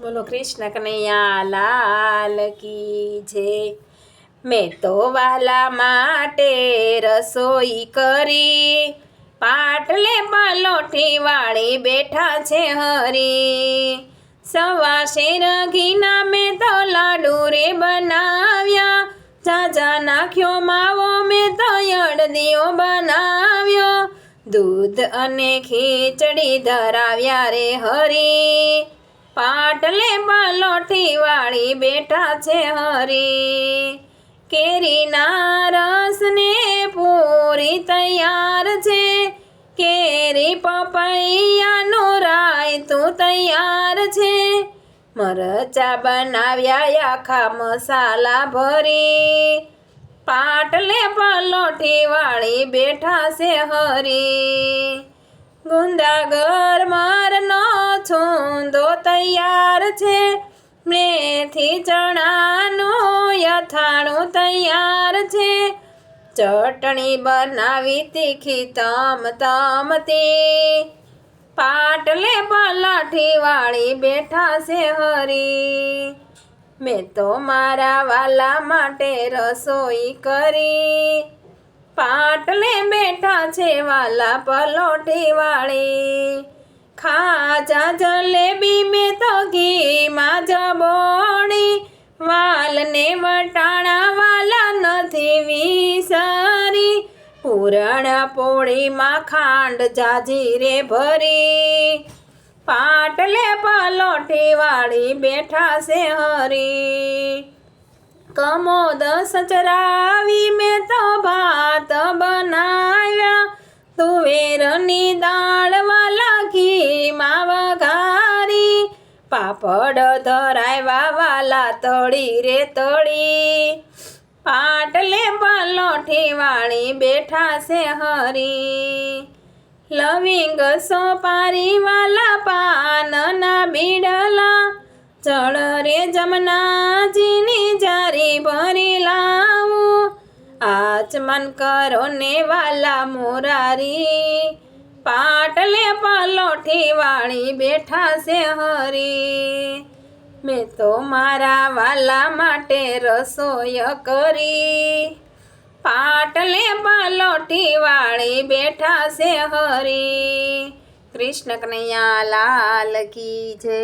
બોલો કૃષ્ણ કનૈયા લાલ કી જય। મેં તો વાલા માટે રસોઈ કરી, પાટલે પલોઠી વાળી બેઠા છે હરી। સવા શેર ઘીના મેં તો લાડુ રે બનાવ્યા, ઝાઝા નાખ્યો માવો મેં તો અડદિયો બનાવ્યો, દૂધ અને ખીચડી ધરાવ્યા રે હરી। પાટલે પલોઠી વાળી બેઠા છે હરી। કેરીના રસને પૂરી તૈયાર છે, કેરી પપૈયાનું રાયતું તૈયાર છે, મરચા બનાવ્યા આખા મસાલા ભરી, પાટલે પલોઠી વાળી બેઠા છે હરી। ગુંદા ગરમરનો છૂંદો તૈયાર છે, મેથી ચણાનું અથાણું તૈયાર છે, ચટણી બનાવી તીખી તમતમતી, પાટલે પલોઠી વાળી બેઠા છે હરી। મેં તો મારા વાલા માટે રસોઈ કરી, પાટલે બેઠા છે વાલા પલોઠી વાળી। ખાજા જલેબી મેં તો ઘીમાં જબોળી, વાલને વટાણા વાલા નથી વિસરી, પૂરણ પોળીમાં ખાંડ જાજી રે ભરી, પાટલે પલોઠી વાળી બેઠા છે હરી। કમોદ સચરાવી મેં તો ભાત બનાવ્યા, તુવેરની દાળ વાલા ઘીમાં વઘારી, પાપડ ધરાવ્યા વાલા તળી રે તળી, પાટલે પલોઠી વાળી બેઠા છે હરી। લવિંગ સોપારી વાલા પાનના બીડલા, ચળ રે જમનાજીની જારી ભરી લાવું, આચમન કરો ને વાલા મોરારી, પાટલે પલોઠી વાળી બેઠા છે હરી। મેં તો મારા વાલા માટે રસોઈ કરી, પાટલે પલોઠી વાળી બેઠા છે હરી। કૃષ્ણ કનૈયા લાલ કી જય।